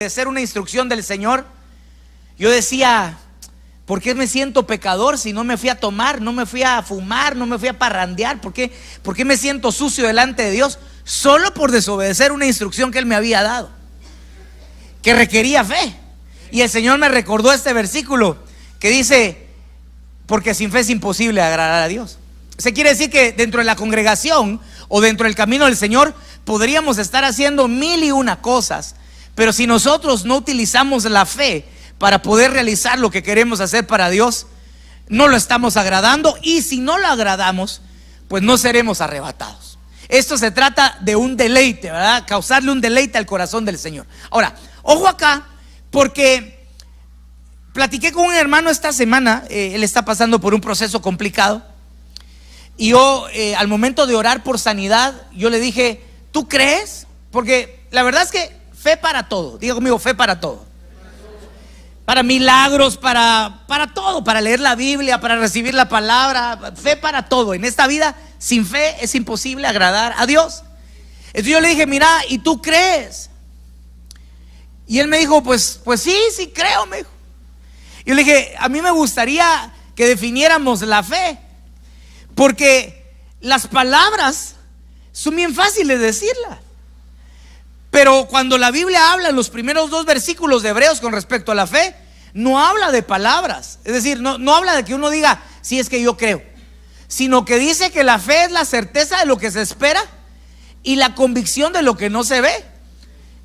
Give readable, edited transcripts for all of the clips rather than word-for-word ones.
de ser una instrucción del Señor, yo decía, ¿por qué me siento pecador si no me fui a tomar, no me fui a fumar, no me fui a parrandear? ¿Por qué me siento sucio delante de Dios? Solo por desobedecer una instrucción que Él me había dado, que requería fe. Y el Señor me recordó este versículo que dice, porque sin fe es imposible agradar a Dios. Se quiere decir que dentro de la congregación o dentro del camino del Señor podríamos estar haciendo 1001 cosas, pero si nosotros no utilizamos la fe para poder realizar lo que queremos hacer para Dios, no lo estamos agradando, y si no lo agradamos, pues no seremos arrebatados. Esto se trata de un deleite, ¿verdad? Causarle un deleite al corazón del Señor. Ahora, ojo acá, porque platiqué con un hermano esta semana. Él está pasando por un proceso complicado, y yo al momento de orar por sanidad, yo le dije, ¿tú crees? Porque la verdad es que fe para todo, diga conmigo, fe para todo. Para milagros, para todo, para leer la Biblia, para recibir la palabra, fe para todo. En esta vida, sin fe es imposible agradar a Dios. Entonces yo le dije, mira, ¿y tú crees? Y él me dijo, pues sí creo, me dijo. Yo le dije, a mí me gustaría que definiéramos la fe, porque las palabras son bien fáciles de decirlas. Pero cuando la Biblia habla en los primeros 2 versículos de Hebreos con respecto a la fe, no habla de palabras. Es decir, no habla de que uno diga, sí, es que yo creo, sino que dice que la fe es la certeza de lo que se espera y la convicción de lo que no se ve.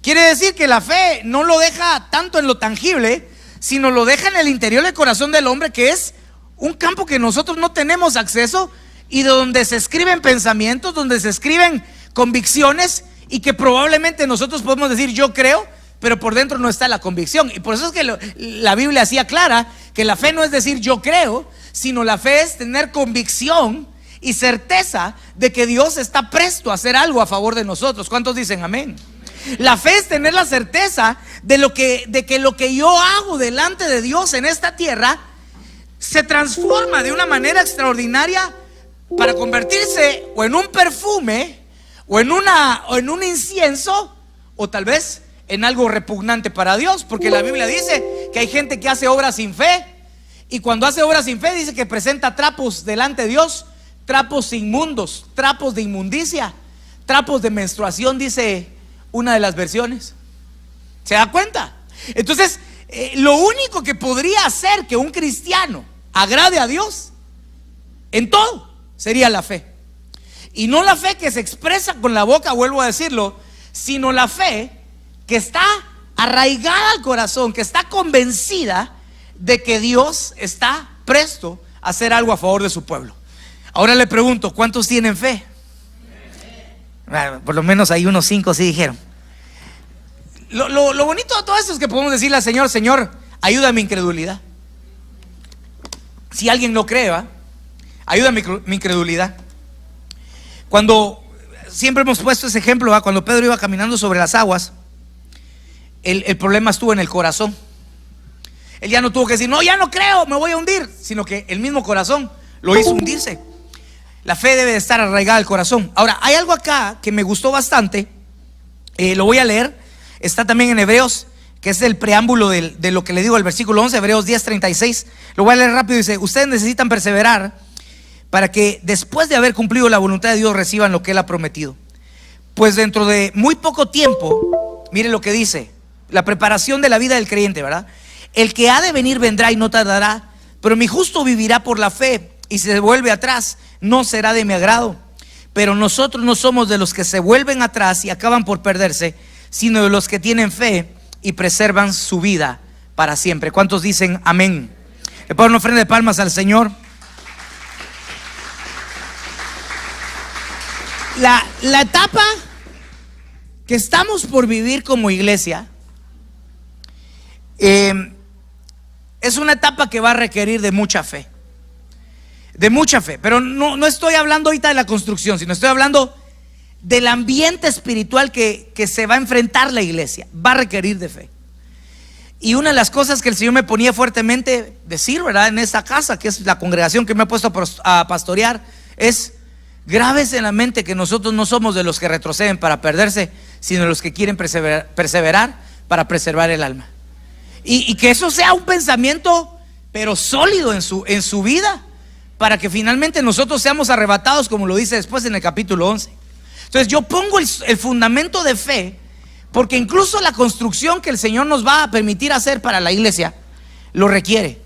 Quiere decir que la fe no lo deja tanto en lo tangible, sino lo deja en el interior del corazón del hombre, que es un campo que nosotros no tenemos acceso, y de donde se escriben pensamientos, donde se escriben convicciones, y que probablemente nosotros podemos decir yo creo, pero por dentro no está la convicción. Y por eso es que la Biblia hacía clara que la fe no es decir yo creo, sino la fe es tener convicción y certeza de que Dios está presto a hacer algo a favor de nosotros. ¿Cuántos dicen amén? La fe es tener la certeza de que lo que yo hago delante de Dios en esta tierra se transforma de una manera extraordinaria para convertirse o en un perfume, o en un incienso, o tal vez en algo repugnante para Dios. Porque la Biblia dice que hay gente que hace obras sin fe, y cuando hace obras sin fe dice que presenta trapos delante de Dios, trapos inmundos, trapos de inmundicia, trapos de menstruación, dice una de las versiones. ¿Se da cuenta? Entonces, lo único que podría hacer que un cristiano agrade a Dios en todo sería la fe. Y no la fe que se expresa con la boca, vuelvo a decirlo, sino la fe que está arraigada al corazón, que está convencida de que Dios está presto a hacer algo a favor de su pueblo. Ahora le pregunto, ¿cuántos tienen fe? Bueno, por lo menos hay unos 5 sí dijeron. Lo bonito de todo esto es que podemos decirle al Señor, Señor, ayuda a mi incredulidad. Si alguien no cree, ayuda a mi incredulidad. Cuando siempre hemos puesto ese ejemplo, cuando Pedro iba caminando sobre las aguas, el problema estuvo en el corazón. Él ya no tuvo que decir, no, ya no creo, me voy a hundir, sino que el mismo corazón lo hizo hundirse. La fe debe de estar arraigada al corazón. Ahora, hay algo acá que me gustó bastante, lo voy a leer, está también en Hebreos, que es el preámbulo de lo que le digo al versículo 11, Hebreos 10:36. Lo voy a leer rápido. Dice, ustedes necesitan perseverar para que después de haber cumplido la voluntad de Dios reciban lo que Él ha prometido. Pues dentro de muy poco tiempo, mire lo que dice, la preparación de la vida del creyente, ¿verdad? El que ha de venir vendrá y no tardará, pero mi justo vivirá por la fe, y si se vuelve atrás, no será de mi agrado. Pero nosotros no somos de los que se vuelven atrás y acaban por perderse, sino de los que tienen fe y preservan su vida para siempre. ¿Cuántos dicen amén? Le pongo una ofrenda de palmas al Señor. La etapa que estamos por vivir como iglesia es una etapa que va a requerir de mucha fe. De mucha fe. Pero no estoy hablando ahorita de la construcción, sino estoy hablando del ambiente espiritual que se va a enfrentar la iglesia. Va a requerir de fe. Y una de las cosas que el Señor me ponía fuertemente decir, ¿verdad?, en esta casa, que es la congregación que me ha puesto a pastorear, es: grábese en la mente que nosotros no somos de los que retroceden para perderse, sino de los que quieren perseverar para preservar el alma. Y que eso sea un pensamiento, pero sólido en su vida, para que finalmente nosotros seamos arrebatados, como lo dice después en el capítulo 11. Entonces yo pongo el fundamento de fe, porque incluso la construcción que el Señor nos va a permitir hacer para la iglesia lo requiere.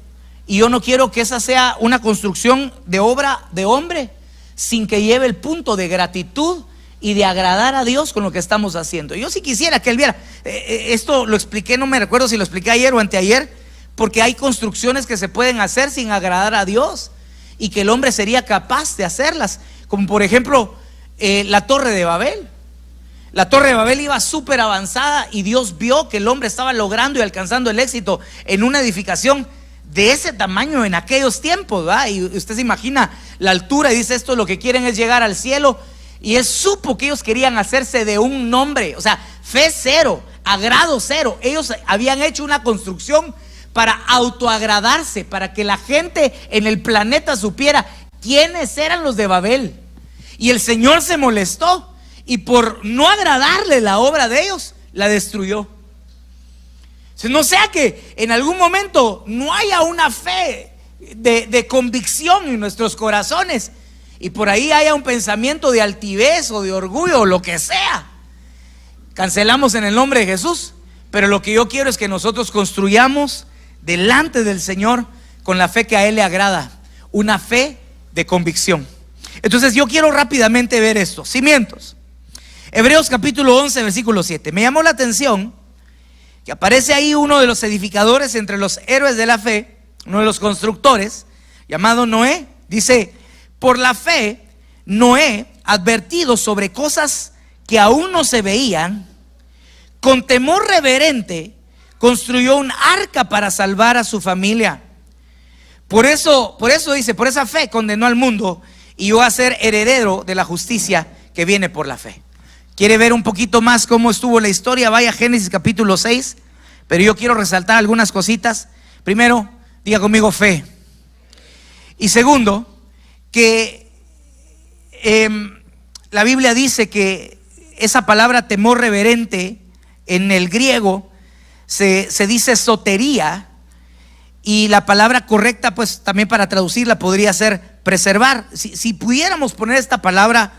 Y yo no quiero que esa sea una construcción de obra de hombre, sin que lleve el punto de gratitud y de agradar a Dios con lo que estamos haciendo. Yo sí quisiera que él viera. Esto lo expliqué, no me recuerdo si lo expliqué ayer o anteayer, porque hay construcciones que se pueden hacer sin agradar a Dios y que el hombre sería capaz de hacerlas, como por ejemplo la Torre de Babel. La Torre de Babel iba súper avanzada y Dios vio que el hombre estaba logrando y alcanzando el éxito en una edificación de ese tamaño en aquellos tiempos, ¿verdad? Y usted se imagina la altura y dice: esto lo que quieren es llegar al cielo. Y él supo que ellos querían hacerse de un nombre, o sea, fe cero, agrado cero. Ellos habían hecho una construcción para autoagradarse, para que la gente en el planeta supiera quiénes eran los de Babel. Y el Señor se molestó y por no agradarle la obra de ellos, la destruyó. No sea que en algún momento no haya una fe de convicción en nuestros corazones y por ahí haya un pensamiento de altivez o de orgullo o lo que sea. Cancelamos en el nombre de Jesús. Pero lo que yo quiero es que nosotros construyamos delante del Señor con la fe que a Él le agrada, una fe de convicción. Entonces yo quiero rápidamente ver esto. Cimientos. Hebreos capítulo 11 versículo 7. Me llamó la atención que aparece ahí uno de los edificadores entre los héroes de la fe, uno de los constructores, llamado Noé. Dice: por la fe, Noé, advertido sobre cosas que aún no se veían, con temor reverente, construyó un arca para salvar a su familia. Por eso dice: por esa fe condenó al mundo y llegó a ser heredero de la justicia que viene por la fe. ¿Quiere ver un poquito más cómo estuvo la historia? Vaya a Génesis capítulo 6, pero yo quiero resaltar algunas cositas. Primero, diga conmigo: fe. Y segundo, que la Biblia dice que esa palabra temor reverente en el griego se dice sotería, y la palabra correcta pues también para traducirla podría ser preservar. Si pudiéramos poner esta palabra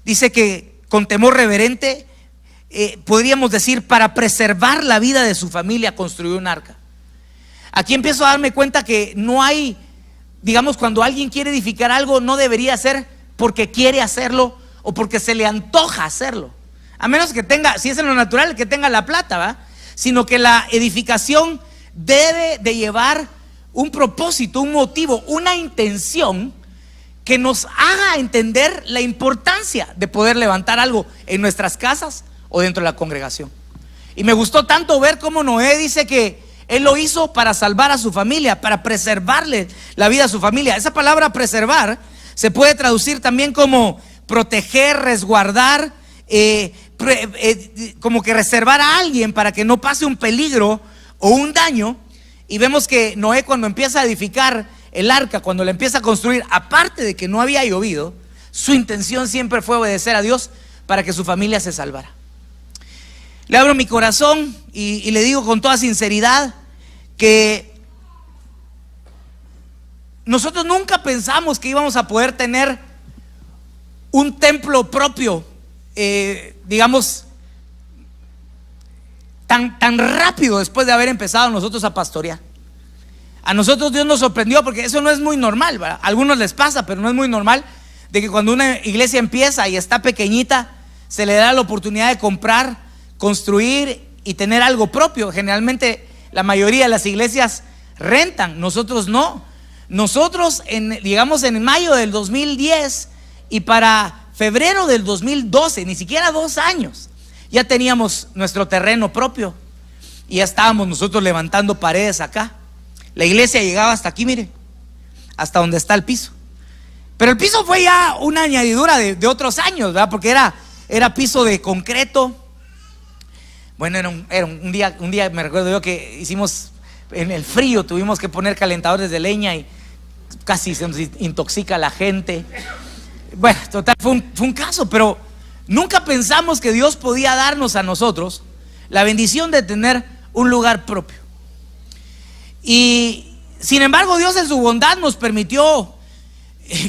dice que con temor reverente, podríamos decir para preservar la vida de su familia construyó un arca. Aquí empiezo a darme cuenta que no hay, digamos, cuando alguien quiere edificar algo, no debería ser porque quiere hacerlo o porque se le antoja hacerlo, a menos que tenga, si es en lo natural, que tenga la plata, ¿va? Sino que la edificación debe de llevar un propósito, un motivo, una intención que nos haga entender la importancia de poder levantar algo en nuestras casas o dentro de la congregación. Y me gustó tanto ver cómo Noé dice que él lo hizo para salvar a su familia, para preservarle la vida a su familia. Esa palabra preservar se puede traducir también como proteger, resguardar, como que reservar a alguien para que no pase un peligro o un daño. Y vemos que Noé, cuando empieza a edificar el arca, cuando la empieza a construir, aparte de que no había llovido, su intención siempre fue obedecer a Dios para que su familia se salvara. Le abro mi corazón y le digo con toda sinceridad que nosotros nunca pensamos que íbamos a poder tener un templo propio, digamos, tan rápido después de haber empezado nosotros a pastorear. A nosotros Dios nos sorprendió, porque eso no es muy normal, ¿verdad? A algunos les pasa, pero no es muy normal de que cuando una iglesia empieza y está pequeñita, se le da la oportunidad de comprar, construir y tener algo propio. Generalmente la mayoría de las iglesias rentan, nosotros no. Nosotros llegamos en mayo del 2010 y para febrero del 2012, ni siquiera 2 años, ya teníamos nuestro terreno propio y ya estábamos nosotros levantando paredes acá. La iglesia llegaba hasta aquí, mire, hasta donde está el piso. Pero el piso fue ya una añadidura de otros años, ¿verdad? Porque era piso de concreto. Bueno, era un día me recuerdo yo que hicimos en el frío, tuvimos que poner calentadores de leña y casi se nos intoxica la gente. Bueno, total, fue un caso, pero nunca pensamos que Dios podía darnos a nosotros la bendición de tener un lugar propio. Y sin embargo, Dios en su bondad nos permitió,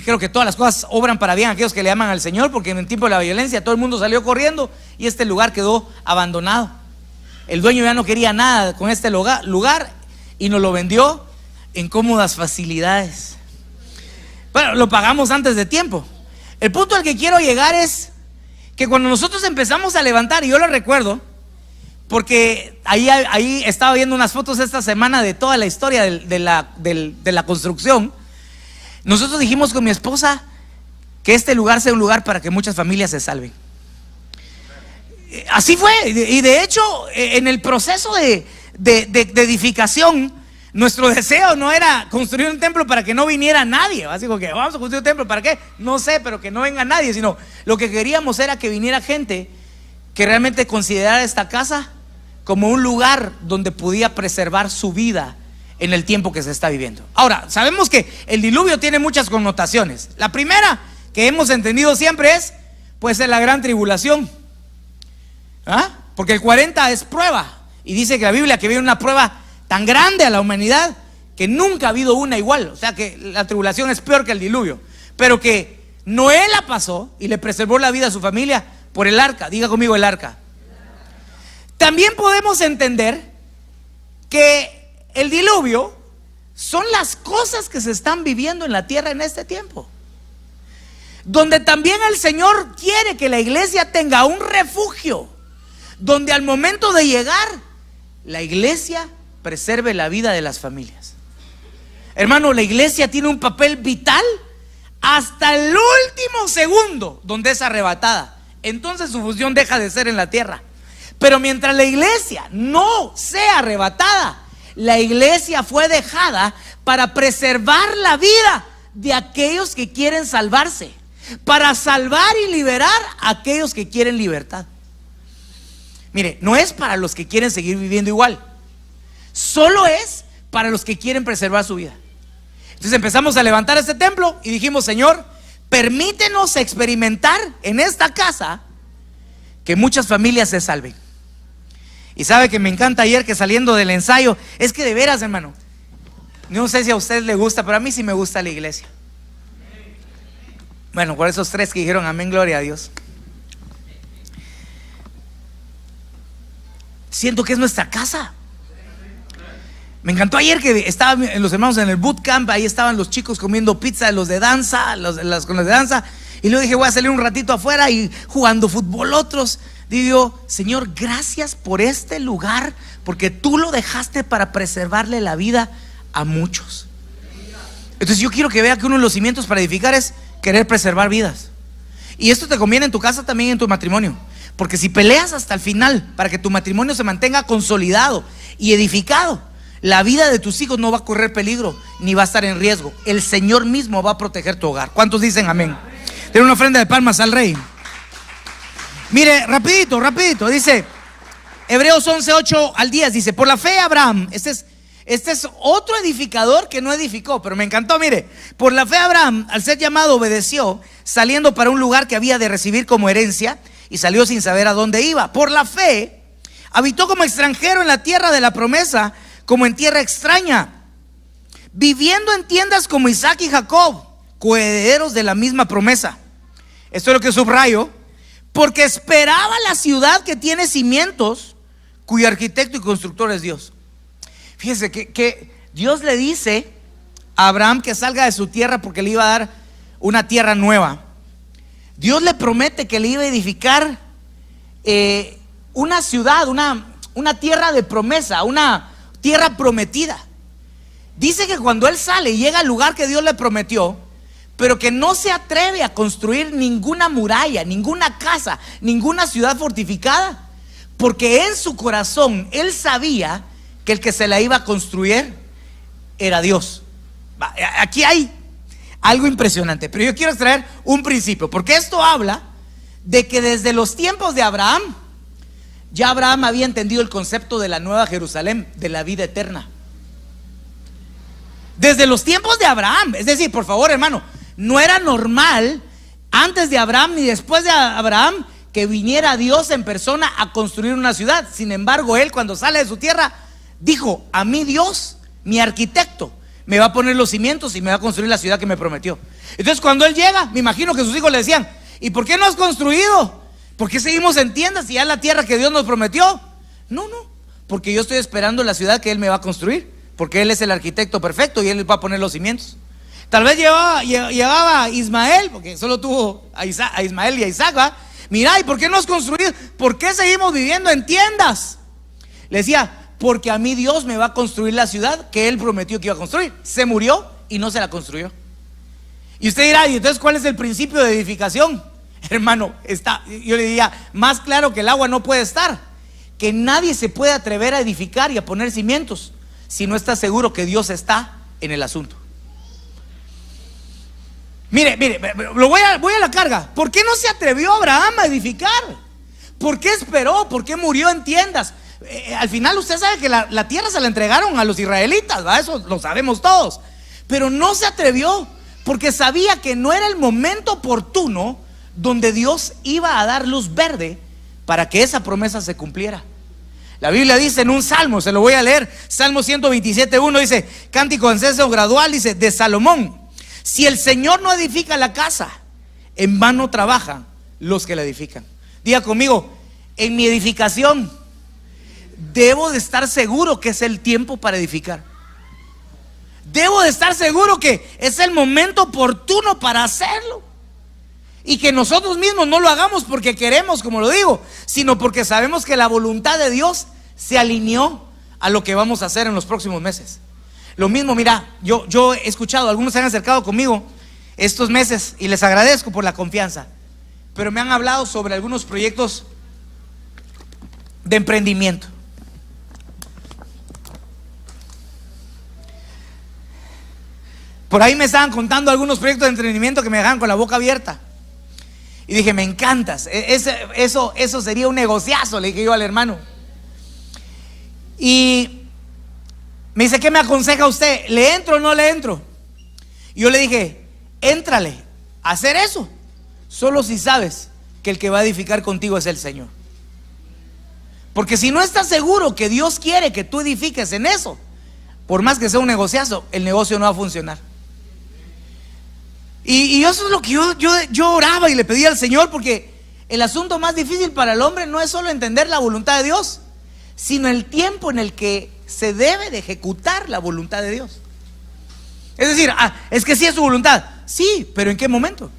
creo que todas las cosas obran para bien a aquellos que le aman al Señor, porque en el tiempo de la violencia todo el mundo salió corriendo y este lugar quedó abandonado. El dueño ya no quería nada con este lugar y nos lo vendió en cómodas facilidades. Bueno, lo pagamos antes de tiempo. El punto al que quiero llegar es que cuando nosotros empezamos a levantar, y yo lo recuerdo porque ahí estaba viendo unas fotos esta semana de toda la historia de la construcción. Nosotros dijimos con mi esposa que este lugar sea un lugar para que muchas familias se salven. Así fue, y de hecho en el proceso de edificación, nuestro deseo no era construir un templo para que no viniera nadie. Así como que vamos a construir un templo, ¿para qué? No sé, pero que no venga nadie, sino lo que queríamos era que viniera gente que realmente considerara esta casa como un lugar donde podía preservar su vida en el tiempo que se está viviendo. Ahora, sabemos que el diluvio tiene muchas connotaciones. La primera que hemos entendido siempre es, puede ser la gran tribulación. Porque el 40 es prueba, y dice que la Biblia que viene una prueba tan grande a la humanidad que nunca ha habido una igual. O sea que la tribulación es peor que el diluvio, pero que Noé la pasó y le preservó la vida a su familia por el arca. Diga conmigo, el arca. También podemos entender que el diluvio son las cosas que se están viviendo en la tierra en este tiempo, donde también el Señor quiere que la iglesia tenga un refugio, donde al momento de llegar, la iglesia preserve la vida de las familias. Hermano, la iglesia tiene un papel vital hasta el último segundo donde es arrebatada. Entonces su función deja de ser en la tierra. Pero mientras la iglesia no sea arrebatada, la iglesia fue dejada para preservar la vida de aquellos que quieren salvarse, para salvar y liberar a aquellos que quieren libertad. Mire, no es para los que quieren seguir viviendo igual, solo es para los que quieren preservar su vida. Entonces empezamos a levantar este templo y dijimos: Señor, permítenos experimentar en esta casa que muchas familias se salven. Y sabe que me encanta ayer que saliendo del ensayo, es que de veras, hermano, no sé si a usted le gusta, pero a mí sí me gusta la iglesia. Bueno, por esos tres que dijeron amén, gloria a Dios. Siento que es nuestra casa. Me encantó ayer que estaban los hermanos en el bootcamp. Ahí estaban los chicos comiendo pizza, los de danza, con los de danza. Y luego dije: voy a salir un ratito afuera y jugando fútbol otros. Digo: Señor, gracias por este lugar, porque tú lo dejaste para preservarle la vida a muchos. Entonces yo quiero que vea que uno de los cimientos para edificar es querer preservar vidas. Y esto te conviene en tu casa, también en tu matrimonio. Porque si peleas hasta el final para que tu matrimonio se mantenga consolidado y edificado, la vida de tus hijos no va a correr peligro ni va a estar en riesgo. El Señor mismo va a proteger tu hogar. ¿Cuántos dicen amén? Tiene una ofrenda de palmas al Rey. Mire, rapidito, dice Hebreos 11, 8 al 10, dice: por la fe Abraham, este es otro edificador que no edificó, pero me encantó. Mire, por la fe Abraham, al ser llamado, obedeció, saliendo para un lugar que había de recibir como herencia, y salió sin saber a dónde iba. Por la fe habitó como extranjero en la tierra de la promesa, como en tierra extraña, viviendo en tiendas como Isaac y Jacob, coherederos de la misma promesa. Esto es lo que subrayo: porque esperaba la ciudad que tiene cimientos, cuyo arquitecto y constructor es Dios. Fíjese que Dios le dice a Abraham que salga de su tierra porque le iba a dar una tierra nueva. Dios le promete que le iba a edificar una ciudad, una tierra de promesa, una tierra prometida. Dice que cuando él sale y llega al lugar que Dios le prometió, pero que no se atreve a construir ninguna muralla, ninguna casa, ninguna ciudad fortificada, porque en su corazón él sabía que el que se la iba a construir era Dios. Aquí hay algo impresionante, pero yo quiero extraer un principio, porque esto habla de que desde los tiempos de Abraham, ya Abraham había entendido el concepto de la nueva Jerusalén, de la vida eterna. Desde los tiempos de Abraham, es decir, por favor, hermano, no era normal antes de Abraham ni después de Abraham que viniera Dios en persona a construir una ciudad. Sin embargo, él, cuando sale de su tierra, dijo: a mí Dios, mi arquitecto, me va a poner los cimientos y me va a construir la ciudad que me prometió. Entonces, cuando él llega, me imagino que sus hijos le decían: ¿y por qué no has construido? ¿Por qué seguimos en tiendas si ya es la tierra que Dios nos prometió? No, porque yo estoy esperando la ciudad que él me va a construir, porque él es el arquitecto perfecto y él va a poner los cimientos. Tal vez llegaba Ismael, porque solo tuvo a Ismael y a Isaac, ¿va? Mira, ¿y por qué no has construido? ¿Por qué seguimos viviendo en tiendas? Le decía: porque a mí Dios me va a construir la ciudad que él prometió que iba a construir. Se murió y no se la construyó. Y usted dirá: ¿y entonces cuál es el principio de edificación? Hermano, yo le diría, más claro que el agua no puede estar. Que nadie se puede atrever a edificar y a poner cimientos si no está seguro que Dios está en el asunto. Mire, voy a la carga. ¿Por qué no se atrevió Abraham a edificar? ¿Por qué esperó? ¿Por qué murió en tiendas? Al final usted sabe que la tierra se la entregaron a los israelitas, ¿va? Eso lo sabemos todos. Pero no se atrevió porque sabía que no era el momento oportuno donde Dios iba a dar luz verde para que esa promesa se cumpliera. La Biblia dice en un salmo, se lo voy a leer, Salmo 127:1, dice: cántico en cese gradual, dice, de Salomón: si el Señor no edifica la casa, en vano trabajan los que la edifican. Diga conmigo: en mi edificación debo de estar seguro que es el tiempo para edificar. Debo de estar seguro que es el momento oportuno para hacerlo. Y que nosotros mismos no lo hagamos porque queremos, como lo digo, sino porque sabemos que la voluntad de Dios se alineó a lo que vamos a hacer en los próximos meses. Lo mismo, mira, yo he escuchado, algunos se han acercado conmigo estos meses y les agradezco por la confianza, pero me han hablado sobre algunos proyectos de emprendimiento. Por ahí me estaban contando algunos proyectos de emprendimiento que me dejaban con la boca abierta. Y dije: me encantas, eso sería un negociazo, le dije yo al hermano. Y me dice: ¿qué me aconseja usted? ¿Le entro o no le entro? Y yo le dije: éntrale a hacer eso, solo si sabes que el que va a edificar contigo es el Señor. Porque si no estás seguro que Dios quiere que tú edifiques en eso, por más que sea un negociazo, el negocio no va a funcionar. Y eso es lo que yo oraba y le pedía al Señor, porque el asunto más difícil para el hombre no es solo entender la voluntad de Dios, sino el tiempo en el que se debe de ejecutar la voluntad de Dios. Es decir, es que sí es su voluntad. Sí, pero ¿en qué momento?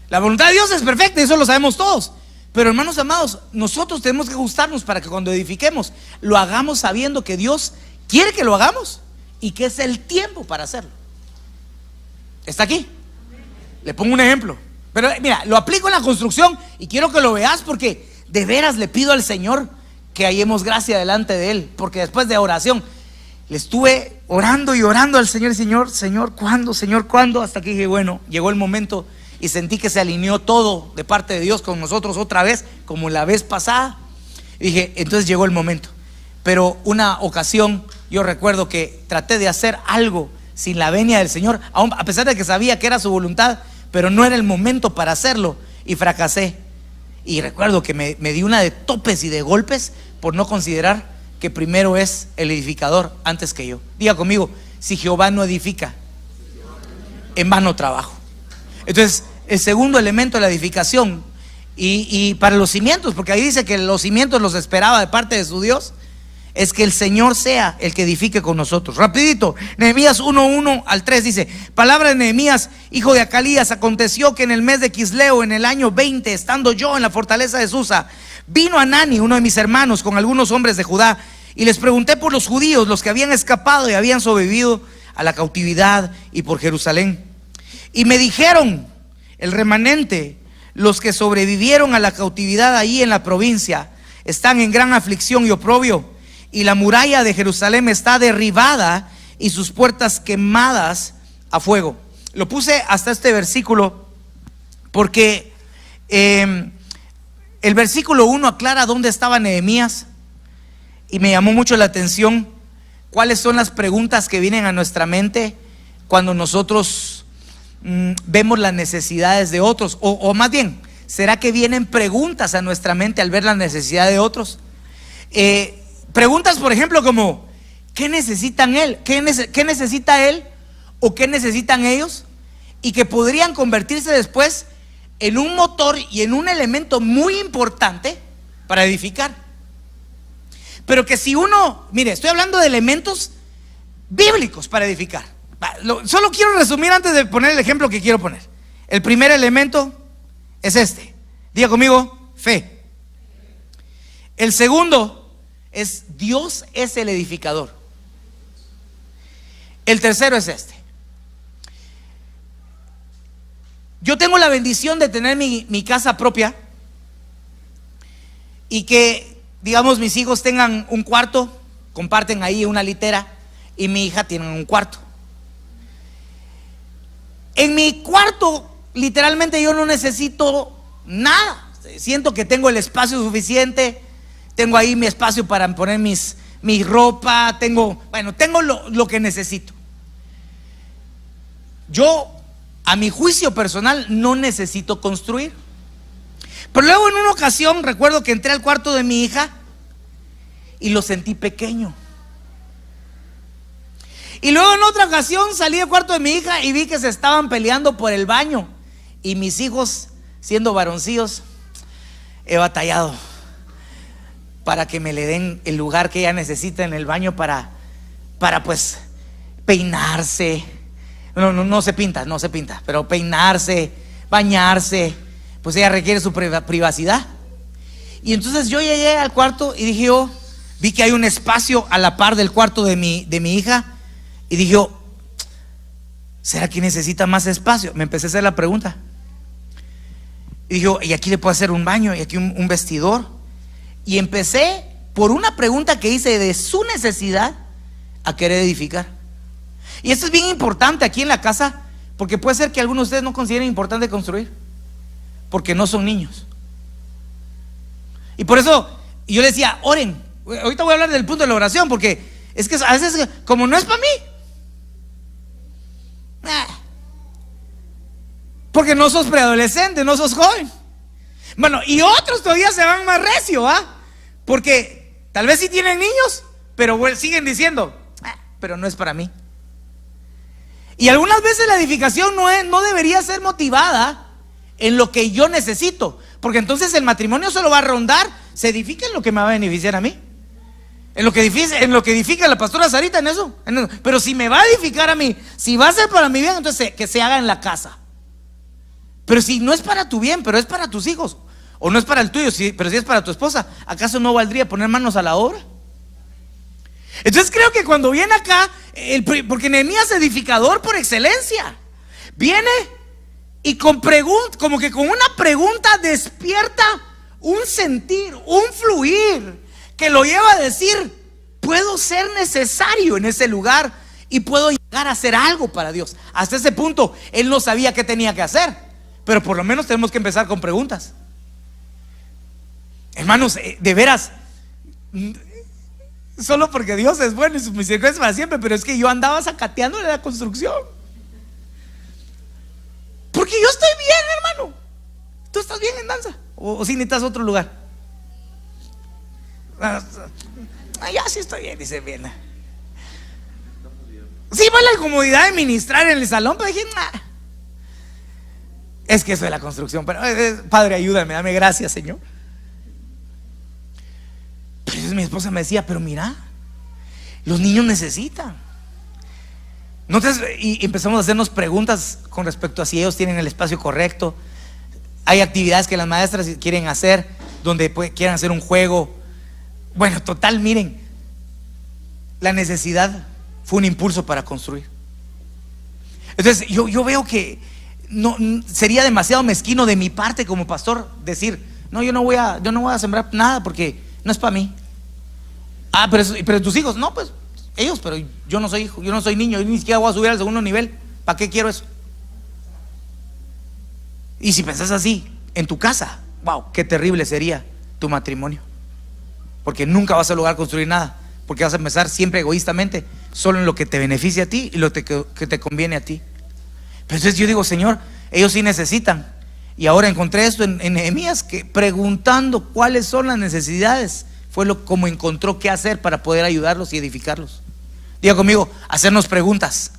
La voluntad de Dios es perfecta, eso lo sabemos todos. Pero hermanos amados, nosotros tenemos que ajustarnos para que cuando edifiquemos lo hagamos sabiendo que Dios quiere que lo hagamos y que es el tiempo para hacerlo. ¿Está aquí? Le pongo un ejemplo, pero mira, lo aplico en la construcción y quiero que lo veas, porque de veras le pido al Señor que hallemos gracia delante de Él. Porque después de oración le estuve orando y orando al Señor: Señor, ¿cuándo? Señor, ¿cuándo? Hasta que dije: bueno, llegó el momento, y sentí que se alineó todo de parte de Dios con nosotros otra vez, como la vez pasada. Y dije: entonces llegó el momento. Pero una ocasión yo recuerdo que traté de hacer algo sin la venia del Señor, a pesar de que sabía que era su voluntad, pero no era el momento para hacerlo, y fracasé. Y recuerdo que me di una de topes y de golpes por no considerar que primero es el edificador antes que yo. Diga conmigo: si Jehová no edifica, en vano trabajo. Entonces, el segundo elemento de la edificación, y para los cimientos, porque ahí dice que los cimientos los esperaba de parte de su Dios, es que el Señor sea el que edifique con nosotros. Rapidito, Nehemías 1:1-3 dice: palabra de Nehemías, hijo de Acalías: aconteció que en el mes de Quisleo, en el año 20, estando yo en la fortaleza de Susa, vino Hanani, uno de mis hermanos, con algunos hombres de Judá, y les pregunté por los judíos, los que habían escapado y habían sobrevivido a la cautividad, y por Jerusalén. Y me dijeron: el remanente, los que sobrevivieron a la cautividad ahí en la provincia, están en gran aflicción y oprobio, y la muralla de Jerusalén está derribada y sus puertas quemadas a fuego. Lo puse hasta este versículo porque el versículo 1 aclara dónde estaba Nehemías, y me llamó mucho la atención cuáles son las preguntas que vienen a nuestra mente cuando nosotros vemos las necesidades de otros, o más bien ¿será que vienen preguntas a nuestra mente al ver la necesidad de otros? Preguntas, por ejemplo, como ¿qué necesitan él? ¿Qué necesita él? ¿O qué necesitan ellos? Y que podrían convertirse después en un motor y en un elemento muy importante para edificar. Pero que si uno, mire, estoy hablando de elementos bíblicos para edificar. Solo quiero resumir antes de poner el ejemplo que quiero poner. El primer elemento es este. Diga conmigo, fe. El segundo es Dios es el edificador. El tercero es este. Yo tengo la bendición de tener mi casa propia y que, digamos, mis hijos tengan un cuarto, comparten ahí una litera, y mi hija tiene un cuarto. En mi cuarto, literalmente yo no necesito nada. Siento que tengo el espacio suficiente. Tengo ahí mi espacio para poner mi ropa. Tengo lo que necesito. Yo, a mi juicio personal, no necesito construir. Pero luego en una ocasión recuerdo que entré al cuarto de mi hija y lo sentí pequeño. Y luego en otra ocasión salí del cuarto de mi hija y vi que se estaban peleando por el baño. Y mis hijos, siendo varoncillos, he batallado para que me le den el lugar que ella necesita en el baño para pues peinarse. No se pinta, pero peinarse, bañarse, pues ella requiere su privacidad. Y entonces yo llegué al cuarto y dije, vi que hay un espacio a la par del cuarto de mi hija. Y dije, ¿será que necesita más espacio? Me empecé a hacer la pregunta. Y dije, y aquí le puedo hacer un baño y aquí un vestidor. Y empecé por una pregunta que hice de su necesidad a querer edificar. Y esto es bien importante aquí en la casa, porque puede ser que algunos de ustedes no consideren importante construir, porque no son niños. Y por eso yo les decía, oren. Ahorita voy a hablar del punto de la oración, porque es que a veces, como no es para mí, porque no sos preadolescente, no sos joven. Bueno, y otros todavía se van más recio, porque tal vez sí tienen niños, pero siguen diciendo, pero no es para mí. Y algunas veces la edificación no debería ser motivada en lo que yo necesito, porque entonces el matrimonio solo va a rondar, se edifica en lo que me va a beneficiar a mí, en lo que edifica la pastora Sarita, en eso. Pero si me va a edificar a mí, si va a ser para mi bien, entonces que se haga en la casa. Pero si no es para tu bien, pero es para tus hijos, o no es para el tuyo, pero si es para tu esposa, ¿acaso no valdría poner manos a la obra? Entonces creo que cuando viene acá, porque Nehemías es edificador por excelencia, viene y como que con una pregunta despierta un sentir, un fluir que lo lleva a decir, puedo ser necesario en ese lugar y puedo llegar a hacer algo para Dios. Hasta ese punto él no sabía qué tenía que hacer, pero por lo menos tenemos que empezar con preguntas. Hermanos, de veras, solo porque Dios es bueno y sus misericordias para siempre, pero es que yo andaba sacateando en la construcción, porque yo estoy bien, hermano. ¿Tú estás bien en danza? ¿O si necesitas otro lugar? Ya sí estoy bien, dice bien. Sí, pues la incomodidad de ministrar en el salón, pero dije, es que eso de la construcción, pero Padre, ayúdame, dame gracias, Señor. Pero entonces mi esposa me decía, pero mira, los niños necesitan. Entonces, y empezamos a hacernos preguntas con respecto a si ellos tienen el espacio correcto. Hay actividades que las maestras quieren hacer, donde quieren hacer un juego. Bueno, total, miren, la necesidad fue un impulso para construir. Entonces yo veo que no sería demasiado mezquino de mi parte como pastor decir, no, yo no voy a sembrar nada porque no es para mí. Pero tus hijos, no, pues ellos, pero yo no soy hijo, yo no soy niño, yo ni siquiera voy a subir al segundo nivel. ¿Para qué quiero eso? Y si pensás así en tu casa, wow, qué terrible sería tu matrimonio, porque nunca vas a lograr construir nada, porque vas a empezar siempre egoístamente, solo en lo que te beneficia a ti y lo que te conviene a ti. Pero entonces yo digo, Señor, ellos sí necesitan, Y ahora encontré esto en Nehemías, que preguntando cuáles son las necesidades, fue como encontró qué hacer para poder ayudarlos y edificarlos. Diga conmigo, hacernos preguntas.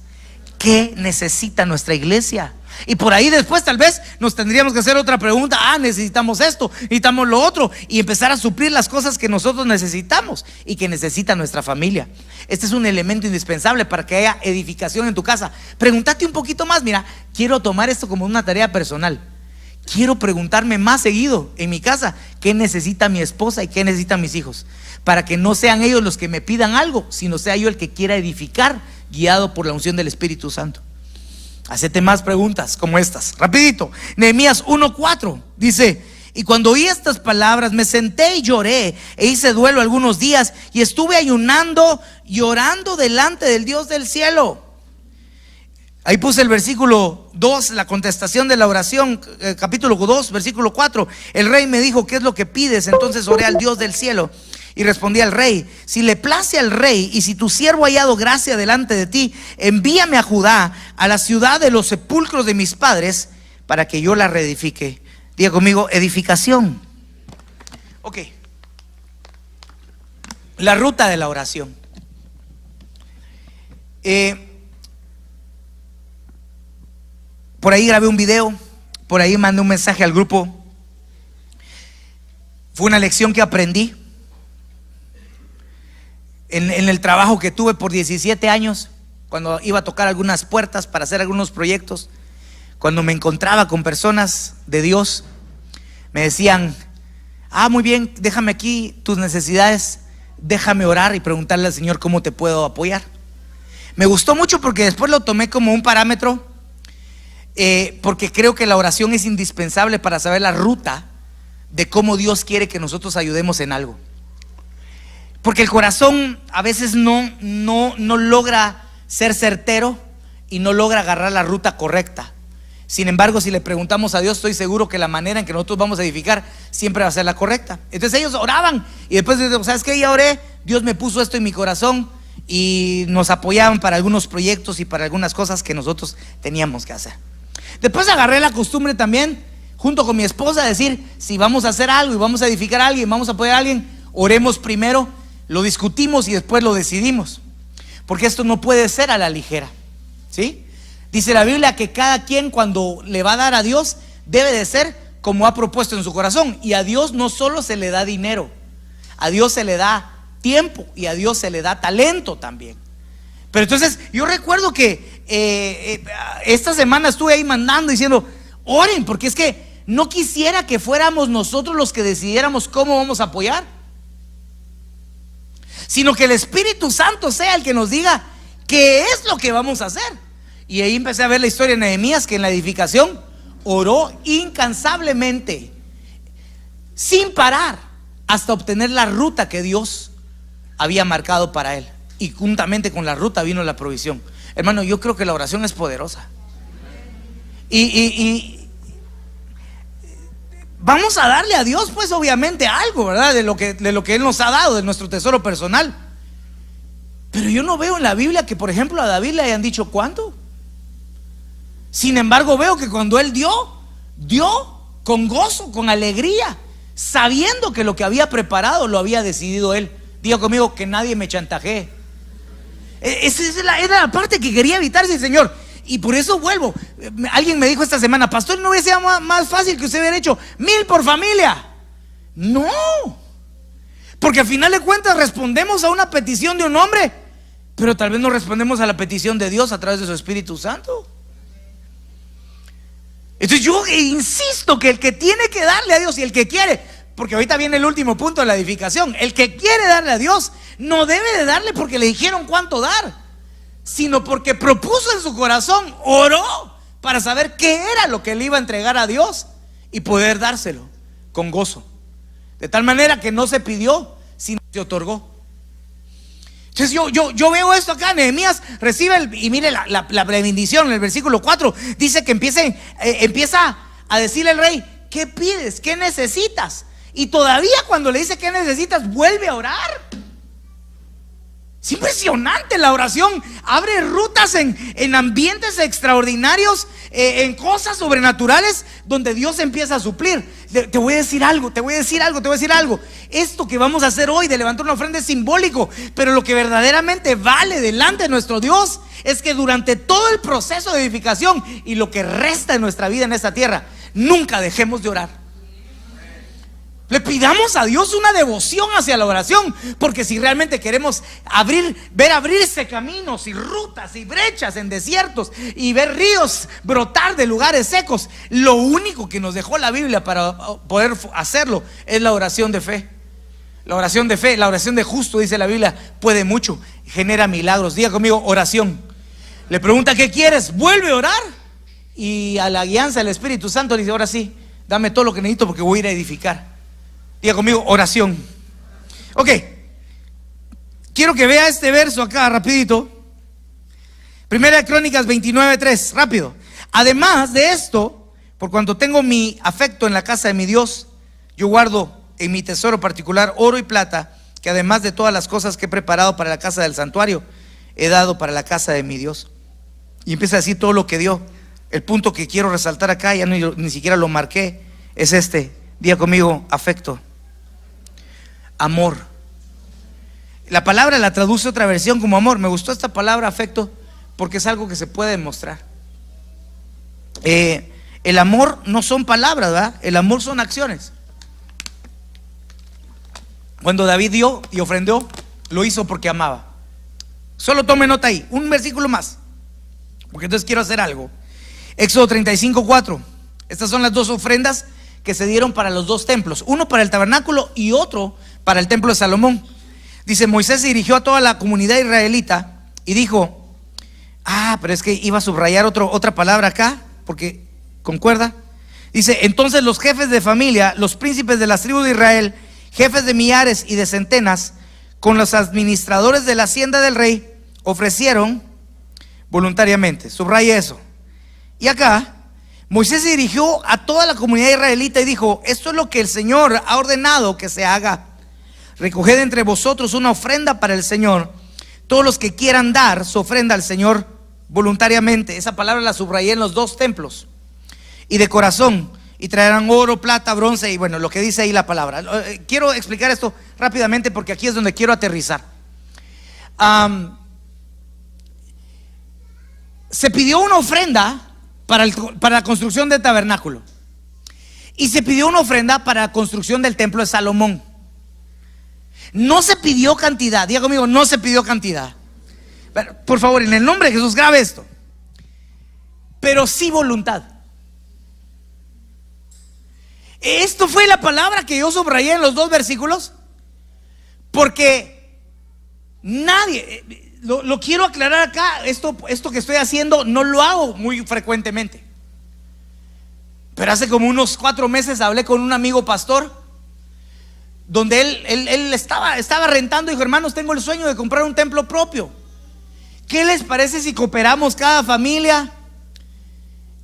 ¿Qué necesita nuestra iglesia? Y por ahí después tal vez nos tendríamos que hacer otra pregunta. Necesitamos esto, necesitamos lo otro, y empezar a suplir las cosas que nosotros necesitamos y que necesita nuestra familia. Este es un elemento indispensable para que haya edificación en tu casa. Pregúntate un poquito más. Mira, quiero tomar esto como una tarea personal. Quiero preguntarme más seguido en mi casa qué necesita mi esposa y qué necesitan mis hijos, para que no sean ellos los que me pidan algo, sino sea yo el que quiera edificar, guiado por la unción del Espíritu Santo. Hacete más preguntas como estas. Rapidito, Nehemías 1:4 dice: y cuando oí estas palabras me senté y lloré e hice duelo algunos días, y estuve ayunando y orando delante del Dios del cielo. Ahí puse el versículo 2, la contestación de la oración, capítulo 2, versículo 4. El rey me dijo: ¿qué es lo que pides? Entonces oré al Dios del cielo y respondí al rey: si le place al rey y si tu siervo ha hallado gracia delante de ti, envíame a Judá, a la ciudad de los sepulcros de mis padres, para que yo la reedifique. Diga conmigo, edificación. Ok. La ruta de la oración. Por ahí grabé un video, por ahí mandé un mensaje al grupo. Fue una lección que aprendí en el trabajo que tuve por 17 años, cuando iba a tocar algunas puertas para hacer algunos proyectos. Cuando me encontraba con personas de Dios, me decían: muy bien, déjame aquí tus necesidades, déjame orar y preguntarle al Señor cómo te puedo apoyar. Me gustó mucho porque después lo tomé como un parámetro, porque creo que la oración es indispensable para saber la ruta de cómo Dios quiere que nosotros ayudemos en algo. Porque el corazón a veces no logra ser certero y no logra agarrar la ruta correcta. Sin embargo, si le preguntamos a Dios, estoy seguro que la manera en que nosotros vamos a edificar siempre va a ser la correcta. Entonces ellos oraban y después, ¿sabes qué? Ya oré, Dios me puso esto en mi corazón, y nos apoyaban para algunos proyectos y para algunas cosas que nosotros teníamos que hacer. Después agarré la costumbre también, junto con mi esposa, de decir: si vamos a hacer algo y vamos a edificar a alguien, vamos a apoyar a alguien, oremos primero, lo discutimos y después lo decidimos. Porque esto no puede ser a la ligera, ¿sí? Dice la Biblia que cada quien, cuando le va a dar a Dios, debe de ser como ha propuesto en su corazón. Y a Dios no solo se le da dinero, a Dios se le da tiempo y a Dios se le da talento también. Pero entonces yo recuerdo que esta semana estuve ahí mandando, diciendo: oren, porque es que no quisiera que fuéramos nosotros los que decidiéramos cómo vamos a apoyar, sino que el Espíritu Santo sea el que nos diga qué es lo que vamos a hacer. Y ahí empecé a ver la historia de Nehemías, que en la edificación oró incansablemente, sin parar, hasta obtener la ruta que Dios había marcado para él. Y juntamente con la ruta vino la provisión. Hermano, yo creo que la oración es poderosa. Y vamos a darle a Dios, pues obviamente algo, ¿verdad? De lo que Él nos ha dado, de nuestro tesoro personal. Pero yo no veo en la Biblia que, por ejemplo, a David le hayan dicho cuánto. Sin embargo, veo que cuando él dio con gozo, con alegría, sabiendo que lo que había preparado lo había decidido él. Diga conmigo: que nadie me chantajee. Esa era la parte que quería evitar ese Señor. Y por eso vuelvo. Alguien me dijo esta semana: pastor, ¿no hubiese sido más fácil que usted hubiera hecho 1000 por familia? No, porque al final de cuentas respondemos a una petición de un hombre, pero tal vez no respondemos a la petición de Dios a través de su Espíritu Santo. Entonces yo insisto que el que tiene que darle a Dios, y el que quiere, porque ahorita viene el último punto de la edificación, el que quiere darle a Dios no debe de darle porque le dijeron cuánto dar, sino porque propuso en su corazón, oró para saber qué era lo que le iba a entregar a Dios y poder dárselo con gozo, de tal manera que no se pidió, sino se otorgó. Entonces yo veo esto acá. Nehemías recibe y mire la bendición en el versículo 4. Dice que empieza a decirle al rey: ¿qué pides? ¿Qué necesitas? Y todavía cuando le dice qué necesitas, vuelve a orar. Es impresionante la oración. Abre rutas en ambientes extraordinarios, en cosas sobrenaturales donde Dios empieza a suplir. Te voy a decir algo. Esto que vamos a hacer hoy de levantar una ofrenda es simbólico, pero lo que verdaderamente vale delante de nuestro Dios es que durante todo el proceso de edificación y lo que resta de nuestra vida en esta tierra, nunca dejemos de orar. Le pidamos a Dios una devoción hacia la oración, porque si realmente queremos ver abrirse caminos y rutas y brechas en desiertos y ver ríos brotar de lugares secos, lo único que nos dejó la Biblia para poder hacerlo es la oración de fe. La oración de fe, la oración de justo, dice la Biblia, puede mucho, genera milagros. Diga conmigo, oración. Le pregunta: ¿qué quieres? Vuelve a orar, y a la guianza del Espíritu Santo le dice: ahora sí, dame todo lo que necesito porque voy a ir a edificar. Diga conmigo, oración. Ok, quiero que vea este verso acá rapidito. Primera de Crónicas 29:3, rápido. Además de esto, por cuanto tengo mi afecto en la casa de mi Dios, yo guardo en mi tesoro particular oro y plata, que además de todas las cosas que he preparado para la casa del santuario, he dado para la casa de mi Dios. Y empieza a decir todo lo que dio. El punto que quiero resaltar acá, ya ni siquiera lo marqué, es este. Diga conmigo, afecto. Amor. La palabra la traduce otra versión como amor. Me gustó esta palabra afecto porque es algo que se puede demostrar. El amor no son palabras, ¿verdad? El amor son acciones. Cuando David dio y ofrendó, lo hizo porque amaba. Solo tome nota ahí, un versículo más, porque entonces quiero hacer algo. Éxodo 35:4. Estas son las dos ofrendas que se dieron para los dos templos, uno para el tabernáculo y otro para el templo de Salomón. Dice: Moisés se dirigió a toda la comunidad israelita y dijo, pero es que iba a subrayar otra palabra acá, porque concuerda. Dice: entonces los jefes de familia, los príncipes de las tribus de Israel, jefes de millares y de centenas, con los administradores de la hacienda del rey, ofrecieron voluntariamente. Subraya eso. Y acá Moisés se dirigió a toda la comunidad israelita y dijo: esto es lo que el Señor ha ordenado que se haga. Recoged entre vosotros una ofrenda para el Señor. Todos los que quieran dar su ofrenda al Señor voluntariamente. Esa palabra la subrayé en los dos templos. Y de corazón. Y traerán oro, plata, bronce, y bueno, lo que dice ahí la palabra. Quiero explicar esto rápidamente porque aquí es donde quiero aterrizar. Se pidió una ofrenda para la construcción del tabernáculo, y se pidió una ofrenda para la construcción del templo de Salomón. No se pidió cantidad. Diga conmigo, no se pidió cantidad. Por favor, en el nombre de Jesús, grabe esto. Pero sí voluntad. Esto fue la palabra que yo subrayé en los dos versículos, porque nadie, lo quiero aclarar acá, esto que estoy haciendo no lo hago muy frecuentemente, pero hace como unos 4 meses hablé con un amigo pastor, donde él estaba rentando y dijo: hermanos, tengo el sueño de comprar un templo propio. ¿Qué les parece si cooperamos cada familia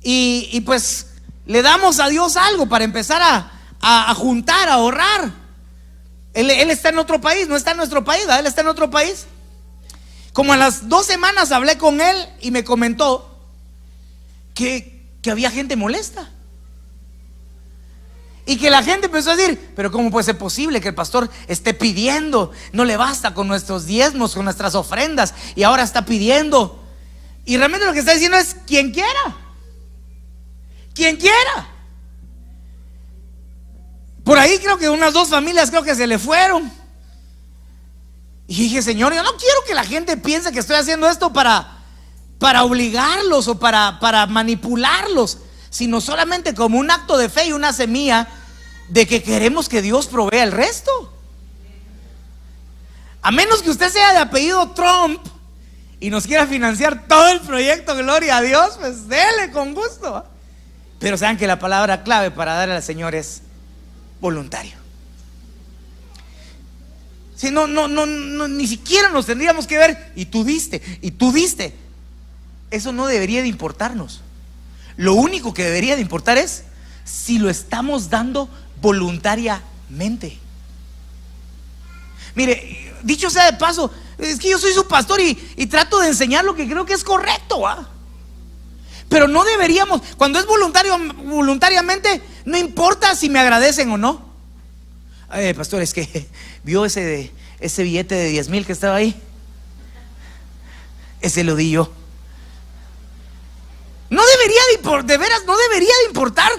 y pues le damos a Dios algo para empezar a juntar, a ahorrar? Él está en otro país, no está en nuestro país, ¿verdad? Él está en otro país. Como a las 2 semanas hablé con él y me comentó que había gente molesta, y que la gente empezó a decir: pero ¿cómo puede ser posible que el pastor esté pidiendo? No le basta con nuestros diezmos, con nuestras ofrendas, y ahora está pidiendo. Y realmente lo que está diciendo es: quien quiera. Quien quiera. Por ahí creo que unas 2 familias creo que se le fueron. Y dije: Señor, yo no quiero que la gente piense que estoy haciendo esto para obligarlos o para manipularlos, sino solamente como un acto de fe y una semilla de que queremos que Dios provea el resto. A menos que usted sea de apellido Trump y nos quiera financiar todo el proyecto, gloria a Dios, pues dele con gusto. Pero saben que la palabra clave para darle al Señor es voluntario. Si no, ni siquiera nos tendríamos que ver: y tú diste, y tú diste. Eso no debería de importarnos. Lo único que debería de importar es si lo estamos dando voluntariamente. Mire, dicho sea de paso, es que yo soy su pastor y trato de enseñar lo que creo que es correcto, ¿ah? Pero no deberíamos, cuando es voluntariamente, no importa si me agradecen o no. Pastor, es que vio ese billete de 10,000 que estaba ahí. Ese lo di yo. No debería de veras, no debería de importar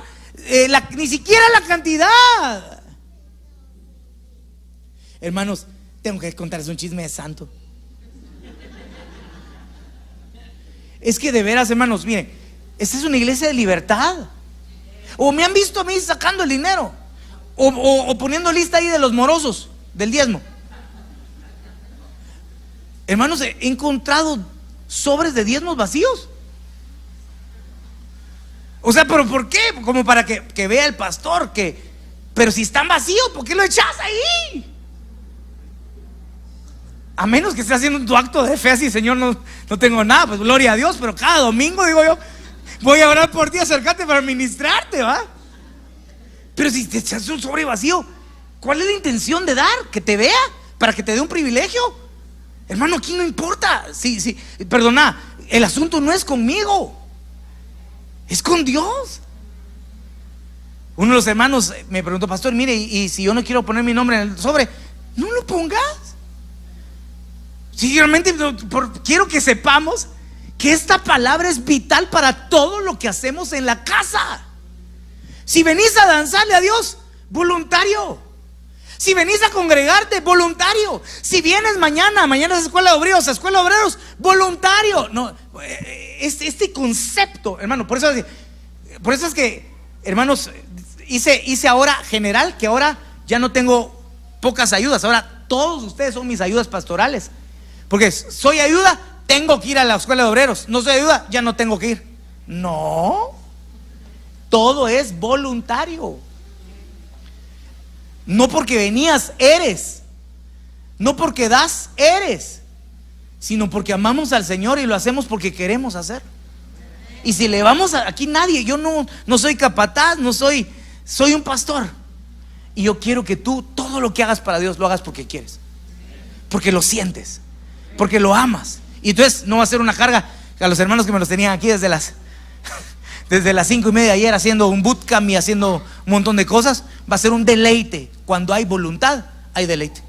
ni siquiera la cantidad. Hermanos, tengo que contarles un chisme de santo. Es que de veras, hermanos, miren, esta es una iglesia de libertad. O me han visto a mí sacando el dinero, o poniendo lista ahí de los morosos del diezmo. Hermanos, he encontrado sobres de diezmos vacíos. O sea, ¿pero por qué? Como para que vea el pastor pero si están vacíos, ¿por qué lo echas ahí? A menos que estés haciendo tu acto de fe así: Señor, no tengo nada, pues gloria a Dios. Pero cada domingo, digo yo, voy a orar por ti, acercarte para ministrarte, ¿va? Pero si te echas un sobre vacío, ¿cuál es la intención de dar? ¿Que te vea? ¿Para que te dé un privilegio? Hermano, aquí no importa. Sí, perdona, el asunto no es conmigo, es con Dios. Uno de los hermanos me preguntó: pastor, mire, y si yo no quiero poner mi nombre en el sobre, no lo pongas. Si realmente quiero que sepamos que esta palabra es vital para todo lo que hacemos en la casa. Si venís a danzarle a Dios, voluntario. Si venís a congregarte, voluntario. Si vienes mañana es escuela de obreros, voluntario. No, este concepto, hermano, por eso es que, hermanos, hice ahora general, que ahora ya no tengo pocas ayudas. Ahora todos ustedes son mis ayudas pastorales. Porque soy ayuda, tengo que ir a la escuela de obreros. No soy ayuda, ya no tengo que ir. No, todo es voluntario. No porque venías eres, no porque das eres, sino porque amamos al Señor y lo hacemos porque queremos hacer. Y si le vamos aquí nadie, yo no soy capataz, soy un pastor. Y yo quiero que tú todo lo que hagas para Dios lo hagas porque quieres, porque lo sientes, porque lo amas. Y entonces no va a ser una carga. A los hermanos que me los tenían aquí desde las 5:30 de ayer haciendo un bootcamp y haciendo un montón de cosas, va a ser un deleite. Cuando hay voluntad, hay deleite.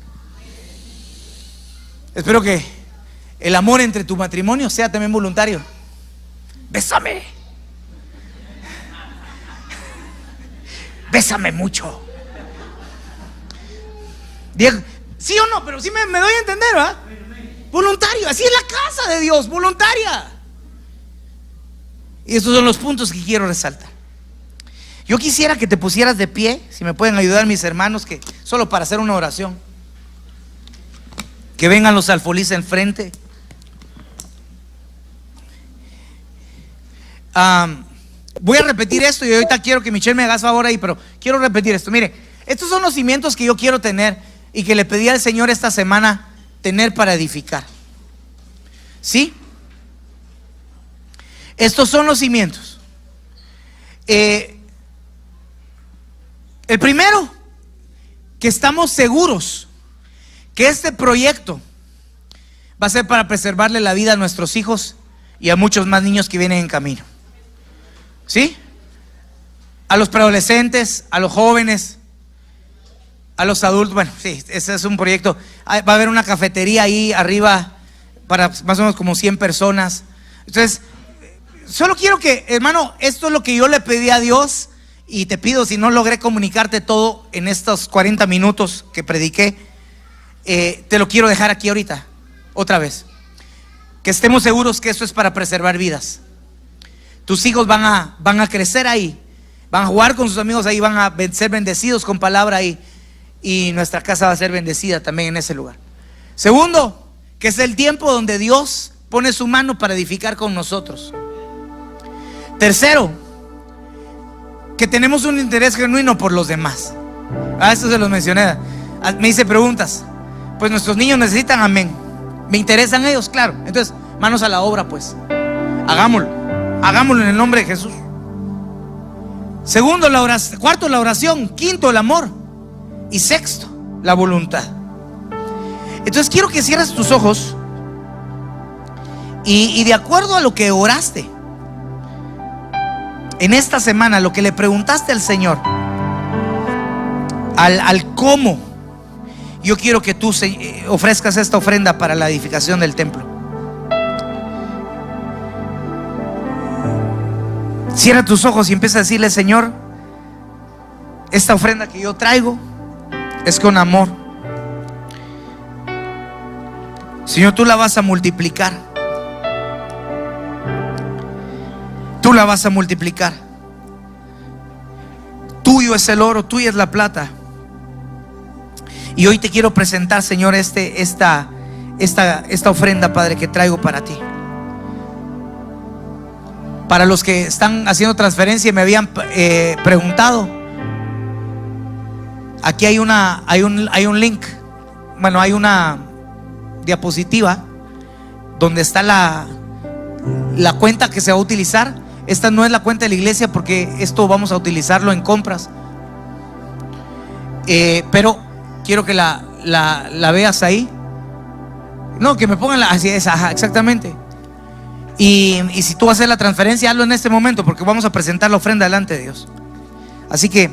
Espero que el amor entre tu matrimonio sea también voluntario. Bésame. Bésame mucho. Diego, ¿sí o no? Pero sí me doy a entender, ¿verdad? Voluntario, así es la casa de Dios, voluntaria. Y estos son los puntos que quiero resaltar. Yo quisiera que te pusieras de pie, si me pueden ayudar mis hermanos, que solo para hacer una oración. Que vengan los alfolís enfrente. Voy a repetir esto y ahorita quiero que Michelle me hagas favor ahí, pero quiero repetir esto. Mire, estos son los cimientos que yo quiero tener y que le pedí al Señor esta semana tener para edificar. ¿Sí? Estos son los cimientos. El primero, que estamos seguros que este proyecto va a ser para preservarle la vida a nuestros hijos y a muchos más niños que vienen en camino. ¿Sí? A los preadolescentes, a los jóvenes, a los adultos. Bueno, sí, ese es un proyecto. Va a haber una cafetería ahí arriba para más o menos como 100 personas. Entonces, solo quiero que, hermano, esto es lo que yo le pedí a Dios. Y te pido, si no logré comunicarte todo en estos 40 minutos que prediqué, te lo quiero dejar aquí ahorita, otra vez. Que estemos seguros que esto es para preservar vidas. Tus hijos van a crecer ahí, van a jugar con sus amigos ahí, van a ser bendecidos con palabra ahí. Y nuestra casa va a ser bendecida también en ese lugar. Segundo, que es el tiempo donde Dios pone su mano para edificar con nosotros. Tercero, que tenemos un interés genuino por los demás. Esto se los mencioné. Me hice preguntas. Pues nuestros niños necesitan, amén. ¿Me interesan ellos? Claro. Entonces, manos a la obra, pues. Hagámoslo en el nombre de Jesús. Segundo, la oración. Cuarto, la oración. Quinto, el amor. Y sexto, la voluntad. Entonces quiero que cierres tus ojos y de acuerdo a lo que oraste, en esta semana lo que le preguntaste al Señor, al cómo, yo quiero que tú ofrezcas esta ofrenda para la edificación del templo. Cierra tus ojos y empieza a decirle: Señor, esta ofrenda que yo traigo es con amor. Señor, tú la vas a multiplicar. Tú la vas a multiplicar. Tuyo es el oro, tuya es la plata. Y hoy te quiero presentar, Señor, esta ofrenda, Padre, que traigo para ti. Para los que están haciendo transferencia y me habían preguntado, aquí hay un link. Bueno, hay una diapositiva donde está la cuenta que se va a utilizar. Esta no es la cuenta de la iglesia, porque esto vamos a utilizarlo en compras, pero quiero que la veas ahí. No, que me pongan así es, ajá, exactamente. Y si tú vas a hacer la transferencia, hazlo en este momento, porque vamos a presentar la ofrenda delante de Dios. Así que